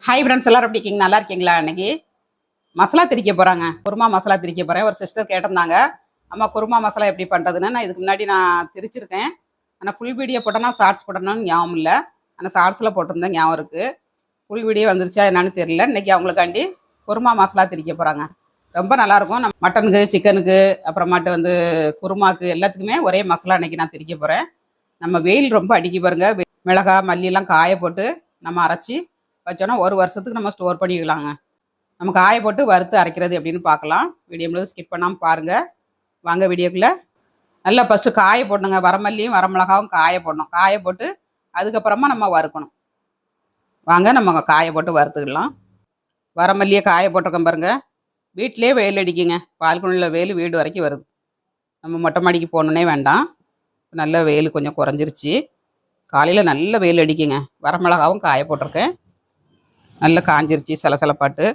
Hi friends, எல்லாரும் எப்படி இருக்கீங்க? நல்லா இருக்கீங்களா? இன்னைக்கு மசாலா திரிக்க போகிறாங்க. குருமா மசாலா திரிக்க போகிறேன். ஒரு சிஸ்டர் கேட்டிருந்தாங்க, அம்மா குருமா மசாலா எப்படி பண்ணுறதுன்னு. நான் இதுக்கு முன்னாடி திரிச்சிருக்கேன். ஆனால் ஃபுல் வீடியோ போட்டேன்னா ஷார்ட்ஸ் போட்டேன்னு ஞாபகம் இல்லை. ஆனால் ஷார்ட்ஸில் போட்டிருந்தேன், ஞாபகம் இருக்குது. ஃபுல் வீடியோ வந்துருச்சா என்னன்னு தெரியல. இன்றைக்கி அவங்களுக்காண்டி குருமா மசாலா திரிக்க போகிறாங்க. ரொம்ப நல்லாயிருக்கும். நம்ம மட்டனுக்கு, சிக்கனுக்கு, அப்புறமாட்டு குருமாக்கு எல்லாத்துக்குமே ஒரே மசாலா இன்றைக்கி நான் திரிக்க போகிறேன். நம்ம வெயில் ரொம்ப அடிக்க பாருங்க. மிளகாய் மல்லியெல்லாம் காய போட்டு நம்ம அரைச்சி வச்சோன்னா ஒரு வருஷத்துக்கு நம்ம ஸ்டோர் பண்ணிக்கலாங்க. நம்ம காய போட்டு வறுத்து அரைக்கிறது எப்படின்னு பார்க்கலாம். வீடியோ முழுவதும் ஸ்கிப் பண்ணாமல் பாருங்கள். வாங்க வீடியோக்குள்ளே. நல்லா ஃபஸ்ட்டு காய போடணுங்க. வரமல்லியும் வரமிளகாவும் காய போடணும். காய போட்டு அதுக்கப்புறமா நம்ம வறுக்கணும். வாங்க நம்ம காய போட்டு வறுத்துக்கலாம். வரமல்லியை காய போட்டிருக்கோம் பாருங்கள். வீட்டிலே வெயில் அடிக்குங்க. பால்கனியில் வெயில் வீடு வரைக்கும் வருது. நம்ம மொட்டை மாடிக்கு போகணுன்னே வேண்டாம். நல்ல வெயில் கொஞ்சம் குறைஞ்சிருச்சு. காலையில் நல்ல வெயில் அடிக்குங்க. வரமிளகாவும் காய போட்டிருக்கேன். நல்லா காஞ்சிருச்சு. சலசலப்பாட்டு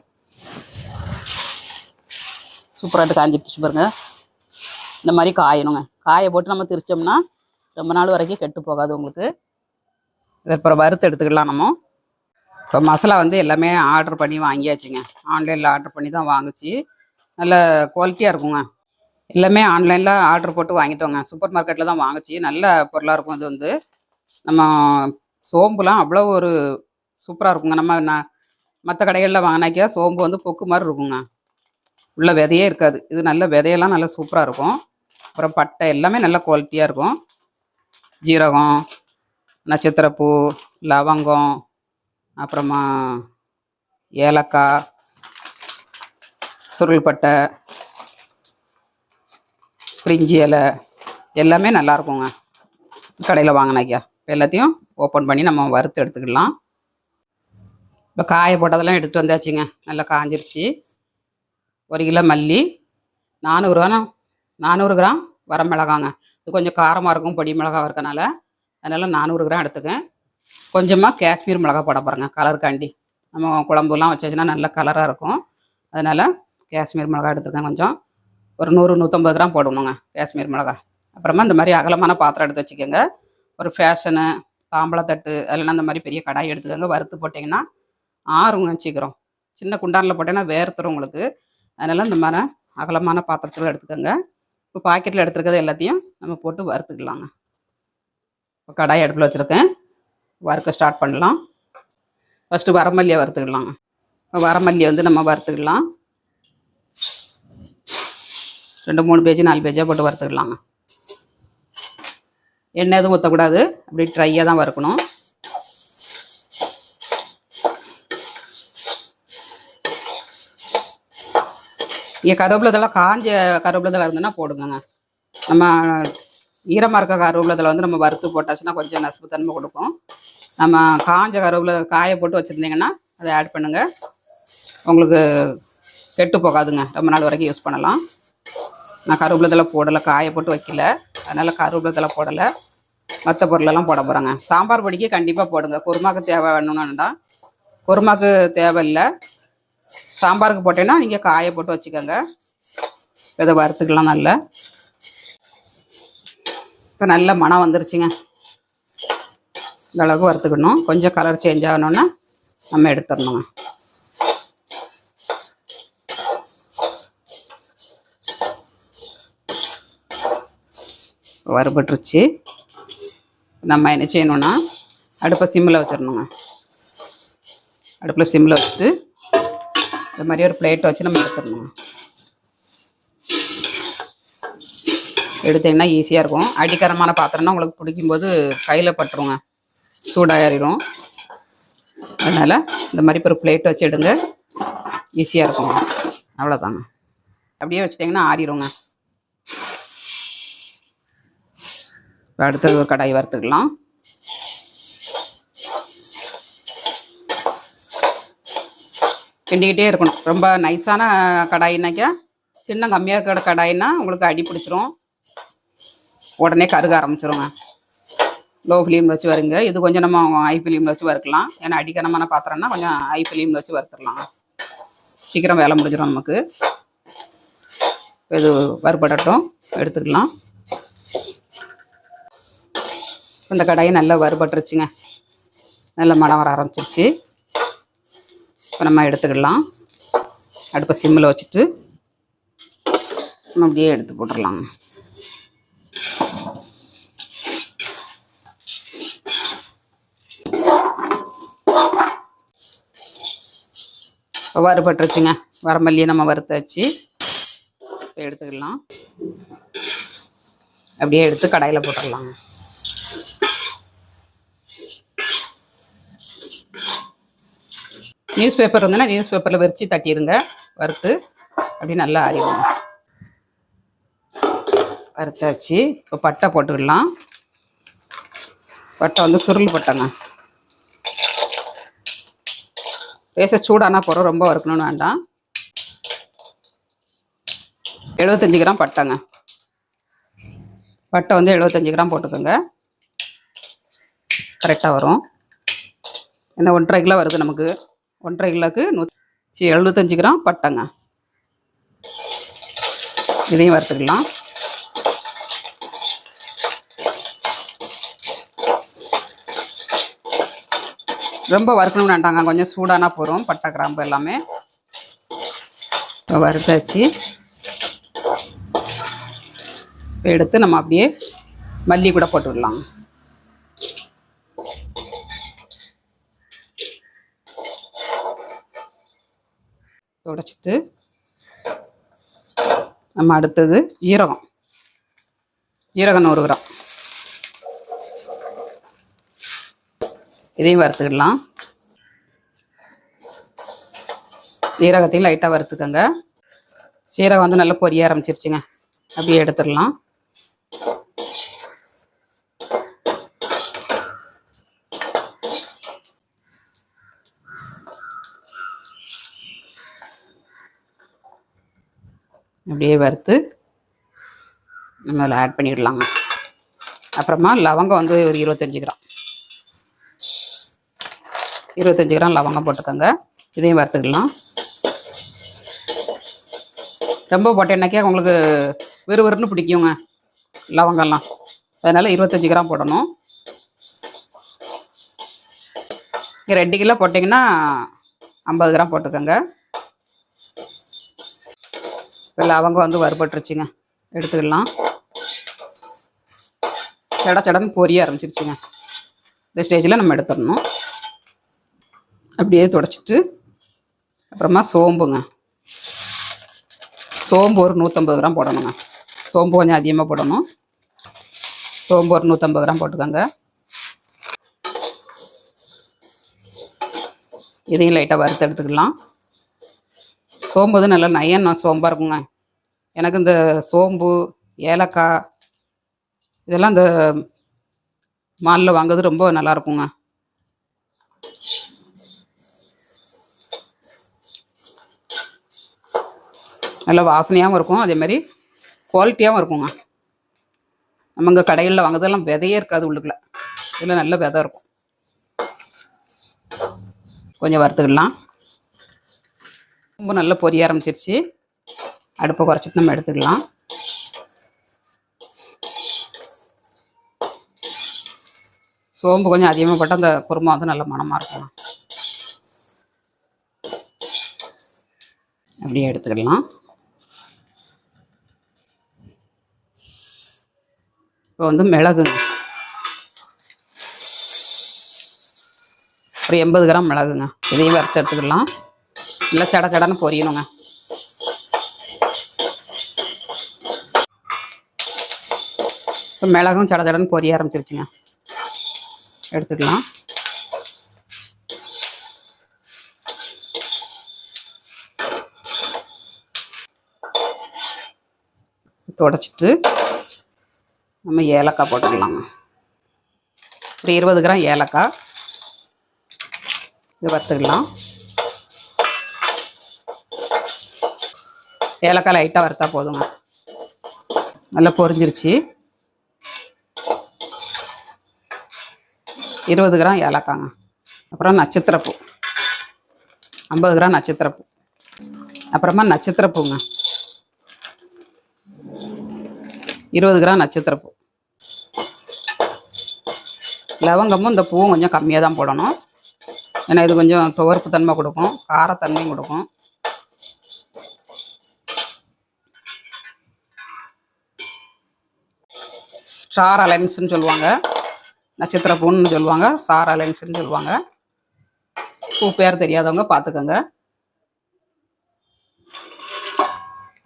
சூப்பராகிட்டு காஞ்சிருச்சு பாருங்க. இந்த மாதிரி காயணுங்க. காய போட்டு நம்ம திரிச்சோம்னா ரொம்ப நாள் வரைக்கும் கெட்டு போகாது உங்களுக்கு. அப்புறம் வறுத்து எடுத்துக்கலாம். நம்ம இப்போ மசாலா எல்லாமே ஆர்டர் பண்ணி வாங்கியாச்சுங்க. ஆன்லைனில் ஆர்டர் பண்ணி தான் வாங்குச்சு. நல்ல குவாலிட்டியாக இருக்குங்க. எல்லாமே ஆன்லைனில் ஆர்டர் போட்டு வாங்கிட்டோங்க. சூப்பர் மார்க்கெட்டில் தான் வாங்குச்சு. நல்ல பொருளாக இருக்கும். இது நம்ம சோம்புலாம் அவ்வளோ ஒரு சூப்பராக இருக்குங்க. நம்ம மற்ற கடைகளில் வாங்கினாக்கா சோம்பு பொக்கு மாதிரி இருக்குங்க. உள்ள விதையே இருக்காது. இது நல்ல விதையெல்லாம் நல்லா சூப்பராக இருக்கும். அப்புறம் பட்டை எல்லாமே நல்ல குவாலிட்டியாக இருக்கும். ஜீரகம், நட்சத்திரப்பூ, லவங்கம், அப்புறமா ஏலக்காய், சுருள் பட்டை, பிரிஞ்சி இலை எல்லாமே நல்லா இருக்குங்க கடையில் வாங்கினாக்கா. எல்லாத்தையும் ஓப்பன் பண்ணி நம்ம வறுத்து எடுத்துக்கலாம். இப்போ காய போட்டதெல்லாம் எடுத்து வந்தாச்சுங்க. நல்லா காஞ்சிருச்சு. 1 கிலோ மல்லி, 400 கிராம் வரமிளகாங்க. இது கொஞ்சம் காரமாக இருக்கும், பொடி மிளகா இருக்கனால. அதனால் 400 கிராம் எடுத்துக்கேன். கொஞ்சமாக காஷ்மீர் மிளகா போட போகிறேங்க, கலருக்காண்டி. நம்ம குழம்புலாம் வச்சாச்சுன்னா நல்ல கலராக இருக்கும். அதனால் காஷ்மீர் மிளகா எடுத்துக்கேன். கொஞ்சம் ஒரு 100-150 கிராம் போடணுங்க காஷ்மீர் மிளகா. அப்புறமா இந்த மாதிரி அகலமான பாத்திரம் எடுத்து வச்சுக்கோங்க. ஒரு ஃபேஷனு, தாம்பளத்தட்டு, அதெல்லாம் இந்த மாதிரி பெரிய கடாய் எடுத்துக்கோங்க. வறுத்து போட்டிங்கன்னா ஆறுங்க சீக்கிரம். சின்ன குண்டானில் போட்டேன்னா வேர்த்துரும் உங்களுக்கு. அதனால் இந்த மாதிரி அகலமான பாத்திரத்தில் எடுத்துக்கோங்க. இப்போ பாக்கெட்டில் எடுத்துருக்கிறது எல்லாத்தையும் நம்ம போட்டு வறுத்துக்கலாங்க. இப்போ கடாய் அடுப்பில் வச்சுருக்கேன். வறுக்க ஸ்டார்ட் பண்ணலாம். ஃபஸ்ட்டு வரமல்லியை வறுத்துக்கலாங்க. இப்போ வரமல்லியை நம்ம வறுத்துக்கலாம். 2-3 பேஜ் 4 பேஜாக போட்டு வறுத்துக்கலாங்க. எண்ணெய் எதுவும் ஊற்றக்கூடாது. அப்படி ட்ரையாக தான் வறுக்கணும். இங்கே கருவேப்பிலை காஞ்ச கருவேப்பிலை இருந்ததுன்னா போடுங்க. நம்ம ஈரமாக இருக்க கருவேப்பிலை நம்ம வறுத்து போட்டாச்சுன்னா கொஞ்சம் நசுப்பு தன்மை கொடுக்கும். நம்ம காஞ்ச கருவேப்பிலை காய போட்டு வச்சுருந்தீங்கன்னா அதை ஆட் பண்ணுங்கள். உங்களுக்கு கெட்டு போகாதுங்க. ரொம்ப நாள் வரைக்கும் யூஸ் பண்ணலாம். நான் கருவேப்பிலை போடலை, காய போட்டு வைக்கல. அதனால் கருவேப்பிலை போடலை. மற்ற பொருளெல்லாம் போட போகிறேங்க. சாம்பார் பொடிக்கு கண்டிப்பாக போடுங்க. குருமாக்கு தேவை வேணும்னுடா. குருமாக்கு தேவையில்லை. சாம்பாருக்கு போட்டேன்னா நீங்கள் காய போட்டு வச்சுக்கோங்க. இதை வறுத்துக்கலாம். நல்லா இப்போ நல்ல மனம் வந்துருச்சுங்க. இந்த அளவுக்கு வறுத்துக்கணும். கொஞ்சம் கலர் சேஞ்ச் ஆகணுன்னா நம்ம எடுத்துடணுங்க. வறுபட்டுருச்சு. நம்ம என்ன செய்யணுன்னா அடுப்பை சிம்மில் வச்சிடணுங்க. அடுப்பில் சிம்மில் வச்சுட்டு இந்த மாதிரி ஒரு பிளேட்டை வச்சு நம்ம எடுத்துடணும். எடுத்திங்கன்னா ஈஸியாக இருக்கும். அடிக்கரமான பாத்திரம்னா உங்களுக்கு பிடிக்கும்போது கையில் பட்டுருங்க, சூடாகிடும். அதனால் இந்த மாதிரி ஒரு பிளேட்டை வச்சு எடுங்க, ஈஸியாக இருக்குங்க. அவ்வளோதாங்க. அப்படியே வச்சுட்டிங்கன்னா ஆறிடுங்க. இப்போ அடுத்தது ஒரு கடாய் வறுத்துக்கலாம். கிண்டிக்கிட்டே இருக்கணும். ரொம்ப நைஸான கடாயினாக்கா, சின்ன கம்மியாக இருக்கிற கடாயின்னா உங்களுக்கு அடி பிடிச்சிரும், உடனே கருக ஆரம்பிச்சிருங்க. லோ ஃப்ளேமில் வச்சு வருங்க. இது கொஞ்சம் நம்ம ஹை ஃப்ளேமில் வச்சு வறுக்கலாம். ஏன்னா அடிக்கனமான பாத்திரம்னா கொஞ்சம் ஹை ஃப்ளேமில் வச்சு வறுத்துடலாம். சீக்கிரம் வேலை முடிஞ்சிடும் நமக்கு. இது வறுபடட்டும், எடுத்துக்கலாம். இந்த கடாயை நல்லா வறுபட்டுருச்சுங்க. நல்ல மணம் வர ஆரம்பிச்சிருச்சு. இப்போ நம்ம எடுத்துக்கலாம். அடுப்பை சிம்மில் வச்சுட்டு நம்ம அப்படியே எடுத்து போட்டுடலாம். வறுபட்டுருச்சுங்க. வரமல்லியை நம்ம வறுத்தாச்சு. இப்போ எடுத்துக்கலாம். அப்படியே எடுத்து கடாயில் போட்டுடலாம். நியூஸ் பேப்பர் இருந்ததுன்னா நியூஸ் பேப்பரில் விரித்து தட்டிடுங்க. வறுத்து அப்படி நல்லா ஆறிடுங்க. வறுத்தாச்சு. இப்போ பட்டை போட்டுக்கலாம். பட்டை வந்து சுருள் பட்டைங்க. லேசாக சூடானா போகிறோம், ரொம்ப வறுக்கணும்னு வேண்டாம். 75 கிராம் பட்டைங்க. பட்டை வந்து 75 கிராம் போட்டுக்கோங்க. கரெக்டாக வரும். என்ன 1.5 கிலோ வருது நமக்கு. 1.5 கிலோக்கு 75 கிராம் பட்டைங்க. இதையும் வறுத்துக்கலாம். ரொம்ப வறுக்கணும்னு வேண்டாங்க, கொஞ்சம் சூடானா போகிறோம். பட்டை கிராம்பு எல்லாமே வறுத்தாச்சு. எடுத்து நம்ம அப்படியே மல்லி கூட போட்டு விடலாம். உடைச்சிட்டு நம்ம அடுத்தது ஜீரகம் 100 கிராம் இதையும் வறுத்துக்கிடலாம். சீரகத்தையும் லைட்டாக வறுத்துக்கோங்க. சீரகம் வந்து நல்லா பொரிய ஆரம்பிச்சிருச்சுங்க. அப்படியே எடுத்துடலாம். அப்படியே வறுத்து நம்ம அதில் ஆட் பண்ணிடலாங்க. அப்புறமா லவங்கம் வந்து ஒரு 25 கிராம் லவங்கம் போட்டுக்கோங்க. இதையும் வறுத்துக்கலாம். ரொம்ப போட்டேன்னாக்கே உங்களுக்கு விறுவிறுன்னு பிடிக்குங்க லவங்கம்லாம். அதனால் 25 கிராம் போடணும். 2 கிலோ போட்டிங்கன்னா 50 கிராம் போட்டுக்கோங்க. இப்போ லவங்கம் வந்து வறுபட்டுருச்சுங்க. எடுத்துக்கலாம். சடன்னு பொரிய ஆரம்பிச்சிருச்சுங்க. இந்த ஸ்டேஜில் நம்ம எடுத்துடணும். அப்படியே துடைச்சிட்டு அப்புறமா சோம்புங்க. சோம்பு ஒரு 150 கிராம் போடணுங்க. சோம்பு கொஞ்சம் அதிகமாக போடணும். சோம்பு ஒரு 150 கிராம் போட்டுக்கோங்க. இதையும் லைட்டாக வறுத்து எடுத்துக்கலாம். சோம்பு வந்து நல்லா நயன் சோம்பாக இருக்குங்க. எனக்கு இந்த சோம்பு, ஏலக்காய் இதெல்லாம் இந்த மாலில் வாங்குறது ரொம்ப நல்லா இருக்குங்க. நல்லா வாசனையாகவும் இருக்கும், அதே மாதிரி குவாலிட்டியாகவும் இருக்குங்க. நம்ம இங்கே கடைகளில் வாங்குறதெல்லாம் விதையே இருக்காது உள்ளுக்குள்ள. இதில் நல்ல விதை இருக்கும். கொஞ்சம் வறுத்துக்கலாம். ரொம்ப நல்லா பொரிய ஆரம்பிச்சிருச்சு. அடுப்பை குறைச்சிட்டு நம்ம எடுத்துக்கலாம். சோம்பு கொஞ்சம் அதிகமாக போட்டால் அந்த குருமா வந்து நல்ல மணமாக இருக்கும். அப்படியே எடுத்துக்கலாம். இப்போ வந்து மிளகுங்க. ஒரு 80 கிராம் மிளகுங்க. இதையும் வறுத்து எடுத்துக்கலாம். இல்லை சடன்னு பொரியணுங்க. இப்போ மிளகும் சடன்னு பொரிய ஆரம்பிச்சிருச்சுங்க. எடுத்துக்கலாம். துடைச்சிட்டு நம்ம ஏலக்காய் போட்டுக்கலாங்க. ஒரு 20 கிராம் ஏலக்காய் இது வறுத்துக்கலாம். ஏலக்காய் லைட்டாக வறுத்தா போதுங்க. நல்லா பொரிஞ்சிருச்சு. 20 கிராம் ஏலக்காங்க. அப்புறம் நட்சத்திரப்பூ 50 கிராம் நட்சத்திரப்பூ. அப்புறமா நட்சத்திரப்பூங்க 20 கிராம் நட்சத்திரப்பூ. லவங்கமும் இந்த பூவும் கொஞ்சம் கம்மியாக தான் போடணும். ஏன்னா இது கொஞ்சம் துவர்ப்பு தன்மை கொடுக்கும், காரத்தன்மையும் கொடுக்கும். ஸ்டார் அலைன்ஸ்ன்னு சொல்லுவாங்க, நட்சத்திர பூன்னு சொல்லுவாங்க, ஸ்டார் அலைன்ஸ்ன்னு சொல்லுவாங்க. பூ பேர் தெரியாதவங்க பார்த்துக்கோங்க.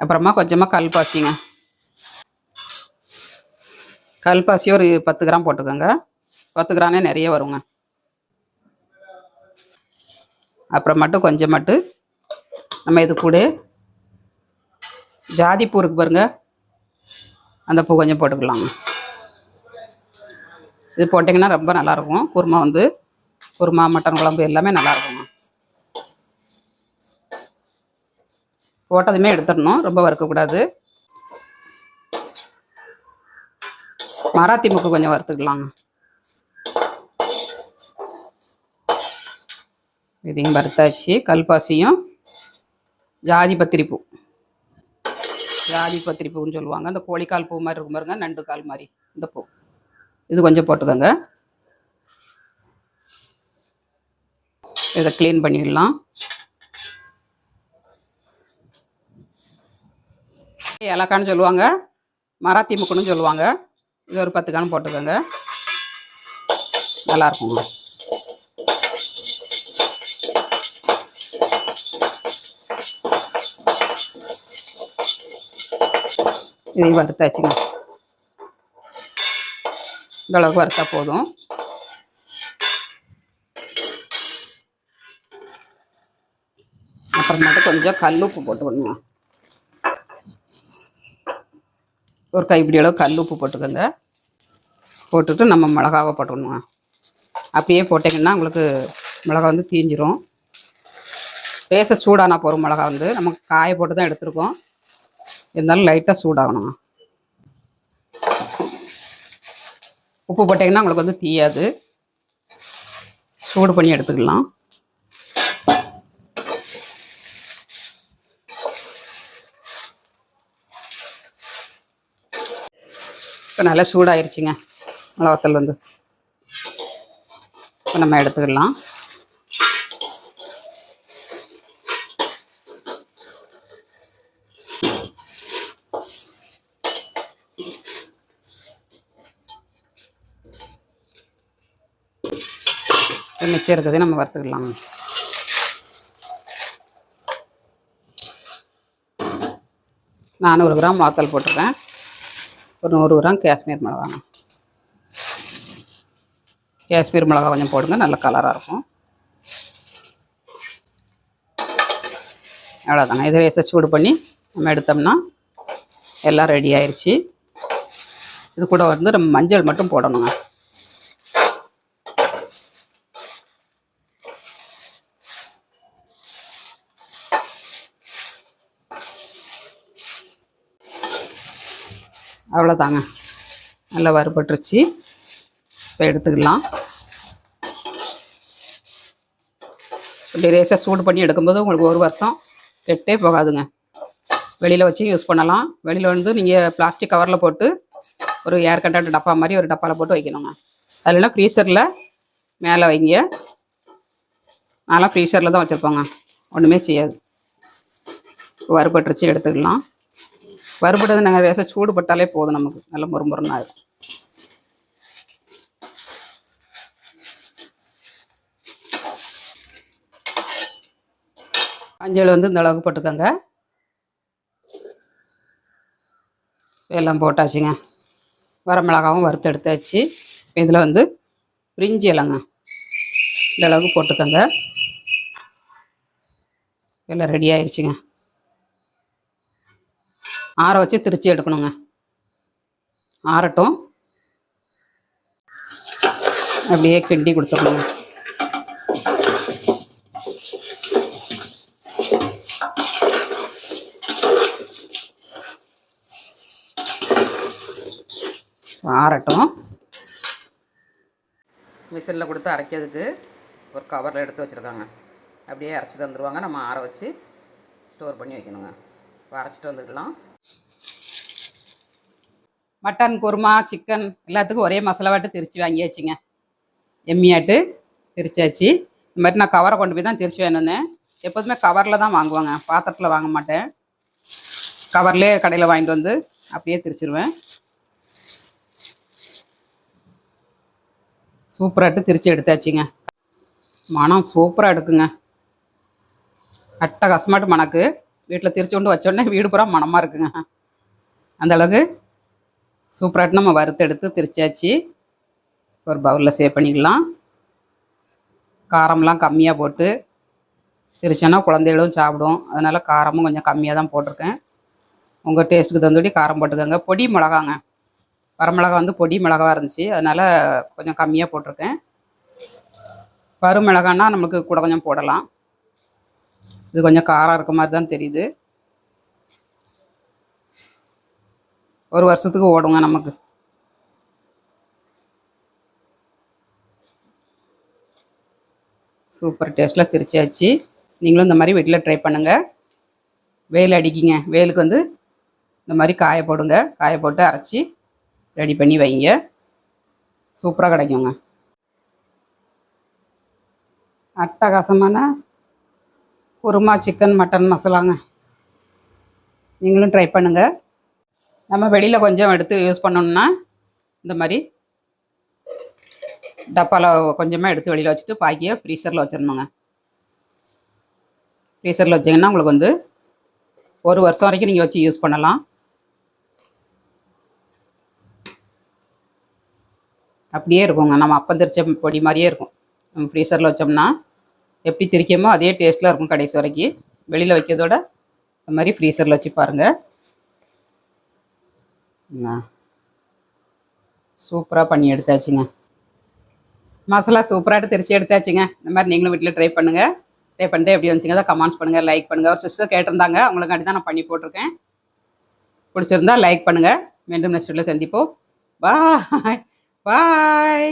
அப்புறமா கொஞ்சமாக கல்பாசிங்க, கல்பாசி ஒரு 10 கிராம் போட்டுக்கோங்க. 10 கிராமே நிறைய வருங்க. அப்புறம் மட்டும் கொஞ்சம் மட்டும் நம்ம இது கூட ஜாதி பூ இருக்கு பாருங்க, அந்த பூ கொஞ்சம் போட்டுக்கலாங்க. இது போட்டிங்கன்னா ரொம்ப நல்லாயிருக்கும். குருமா வந்து குருமா, மட்டன் குழம்பு எல்லாமே நல்லாயிருக்குங்க. போட்டதுமே எடுத்துடணும், ரொம்ப வறுக்கக்கூடாது. மராத்தி முக்கு கொஞ்சம் வறுத்துக்கலாங்க. இதையும் வறுத்தாச்சு. கல்பாசியும் ஜாதி பத்திரி பூ, ஜாதி பத்திரி பூன்னு சொல்லுவாங்க. அந்த கோழிக்கால் பூ மாதிரி இருக்கும் பாருங்க, நண்டு கால் மாதிரி இந்த பூ, இது கொஞ்சம் போட்டுக்கோங்க. இதை க்ளீன் பண்ணிடலாம். ஏலக்கான்னு சொல்லுவாங்க, மராத்தி முக்குன்னு சொல்லுவாங்க. இது ஒரு 10 கிராம் போட்டுக்கோங்க, நல்லாயிருக்குங்க. இதையும் வறுத்தாச்சுங்க. இந்த அளவுக்கு வறுத்தா போதும். அப்புறமேட்டு கொஞ்சம் கல்லுப்பு போட்டுக்கணுங்க, ஒரு கைப்பிடி அளவு கல்லுப்பு போட்டுக்கோங்க. போட்டுட்டு நம்ம மிளகாவை போட்டுக்கணுங்க. அப்படியே போட்டிங்கன்னா உங்களுக்கு மிளகா வந்து தீஞ்சிரும். பேச சூடானா போகிற மிளகா வந்து நம்ம காய போட்டு தான் எடுத்துருக்கோம், இருந்தாலும் லைட்டாக சூடாகணுங்க. உப்பு போட்டிங்கன்னா உங்களுக்கு வந்து தீயாது. சூடு பண்ணி எடுத்துக்கலாம். இப்போ நல்லா சூடாயிருச்சுங்க மிளகாத்தூள் வந்து. இப்போ நம்ம எடுத்துக்கலாம். மிச்சம் இருக்குது நம்ம வறுத்துக்கலாம். 400 கிராம் வாத்தல் போட்டிருக்கேன். ஒரு 100 கிராம் காஷ்மீர் மிளகாங்க. காஷ்மீர் மிளகா கொஞ்சம் போடுங்க, நல்ல கலராக இருக்கும். அவ்வளோதாங்க. இதை லேசாக சூடு பண்ணி நம்ம எடுத்தோம்னா எல்லாம் ரெடி ஆயிடுச்சு. இது கூட வந்து நம்ம மஞ்சள் மட்டும் போடணுங்க. அவ்வளோதாங்க, நல்லா வறுபட்டுருச்சு. இப்போ எடுத்துக்கலாம். இப்படி ரேஸாக சூடு பண்ணி எடுக்கும்போது உங்களுக்கு 1 வருஷம் கெட்டே போகாதுங்க. வெளியில் வச்சு யூஸ் பண்ணலாம். வெளியில் வந்து நீங்கள் பிளாஸ்டிக் கவரில் போட்டு ஒரு ஏர் கண்டென்ட் டப்பா மாதிரி ஒரு டப்பாவில் போட்டு வைக்கணுங்க. அதில்னா ஃப்ரீசரில் மேலே வைங்க. நான்லாம் ஃப்ரீசரில் தான் வச்சுருப்போங்க, ஒன்றுமே செய்யாது. வறுபட்டுருச்சு, எடுத்துக்கலாம். வறுபட்டது நாங்கள் ரேசாக சூடு பட்டாலே போதும், நமக்கு நல்ல முறுமுறுன்னு ஆகும். மஞ்சள் வந்து இந்த அளவுக்கு போட்டுக்கோங்க. எல்லாம் போட்டாச்சுங்க. வரமிளகாவும் வறுத்து எடுத்தாச்சு. இதில் வந்து பிரிஞ்சி இலைங்க இந்த அளவுக்கு போட்டுக்கோங்க. எல்லாம் ரெடி ஆயிடுச்சுங்க. ஆற வச்சு திரிச்சு எடுக்கணுங்க. ஆறட்டும், அப்படியே கிண்டி கொடுத்துடணுங்க. ஆறட்டும். மிஷினில் கொடுத்து அரைக்கிறதுக்கு ஒரு கவரில் எடுத்து வச்சுருக்காங்க. அப்படியே அரைச்சி தந்துடுவாங்க. நம்ம ஆற வச்சு ஸ்டோர் பண்ணி வைக்கணுங்க. அரைச்சிட்டு வந்துக்கலாம். மட்டன், குருமா, சிக்கன் எல்லாத்துக்கும் ஒரே மசாலாவாட்டு திரிச்சு வாங்கியாச்சுங்க. எம்மியாட்டு திரிச்சாச்சு. இந்த மாதிரி நான் கவரை கொண்டு போய் தான் திரிச்சு வேணும்னேன். எப்போதுமே கவரில் தான் வாங்குவாங்க, பாத்திரத்தில் வாங்க மாட்டேன். கவர்லேயே கடையில் வாங்கிட்டு வந்து அப்படியே திரிச்சிருவேன். சூப்பராகிட்டு திரிச்சு எடுத்தாச்சுங்க. மனம் சூப்பராக எடுக்குங்க, அட்டகாசமாட்டு மணக்கு. வீட்டில் திரிச்சு கொண்டு வச்சோடனே வீடு பூரா மணமாக இருக்குங்க. அந்தளவுக்கு சூப்பராகிட்டு நம்ம வறுத்து எடுத்து திரிச்சாச்சு. ஒரு பவுலில் சேவ் பண்ணிக்கலாம். காரம்லாம் கம்மியாக போட்டு திரிச்சோன்னா குழந்தைகளும் சாப்பிடும். அதனால் காரமும் கொஞ்சம் கம்மியாக தான் போட்டிருக்கேன். உங்கள் டேஸ்ட்டுக்கு தகுந்தபடி காரம் போட்டுக்கோங்க. பொடி மிளகாங்க, வரமிளகா வந்து பொடி மிளகாவாக இருந்துச்சு, அதனால் கொஞ்சம் கம்மியாக போட்டிருக்கேன். பருமிளகான்னா நம்மளுக்கு கூட கொஞ்சம் போடலாம். இது கொஞ்சம் காரம் இருக்க மாதிரி தான் தெரியுது. ஒரு வருஷத்துக்கு ஓடுங்க நமக்கு. சூப்பர் டேஸ்ட்டில் திரிச்சாச்சு. நீங்களும் இந்த மாதிரி வீட்டில் ட்ரை பண்ணுங்கள். வெயில் அடிக்கிங்க, வெயிலுக்கு வந்து இந்த மாதிரி காய போடுங்க. காய போட்டு அரைச்சி ரெடி பண்ணி வைங்க, சூப்பராக கிடைக்குங்க. அட்டகாசமான குருமா சிக்கன் மட்டன் மசாலாங்க. நீங்களும் ட்ரை பண்ணுங்கள். நம்ம வெளியில் கொஞ்சம் எடுத்து யூஸ் பண்ணோம்னா இந்த மாதிரி டப்பாவில் கொஞ்சமாக எடுத்து வெளியில் வச்சுட்டு பாக்கியை ஃப்ரீசரில் வச்சிடணுங்க. ஃப்ரீசரில் வச்சிங்கன்னா உங்களுக்கு வந்து ஒரு வருஷம் வரைக்கும் நீங்கள் வச்சு யூஸ் பண்ணலாம். அப்படியே இருக்குங்க, நம்ம அப்பம் திரிச்ச பொடி மாதிரியே இருக்கும். நம்ம ஃப்ரீசரில் வச்சோம்னா எப்படி திரிக்கமோ அதே டேஸ்ட்டில் இருக்கும் கடைசி வரைக்கும். வெளியில் வைக்கிறதோட இந்த மாதிரி ஃப்ரீசரில் வச்சு பாருங்கள். சூப்பராக பண்ணி எடுத்தாச்சுங்க. மசாலா சூப்பராகிட்டு திரிச்சு எடுத்தாச்சுங்க. இந்த மாதிரி நீங்களும் வீட்டில் ட்ரை பண்ணுங்கள். ட்ரை பண்ணிட்டு எப்படி வந்துச்சுங்க தான் கமெண்ட்ஸ் பண்ணுங்கள், லைக் பண்ணுங்கள். ஒரு சிஸ்டர் கேட்டிருந்தாங்க, அவங்களுக்காண்டி தான் நான் பண்ணி போட்டிருக்கேன். பிடிச்சிருந்தா லைக் பண்ணுங்கள். மீண்டும் நெக்ஸ்ட் வீடியோவில் சந்திப்போம். பாய் பாய்.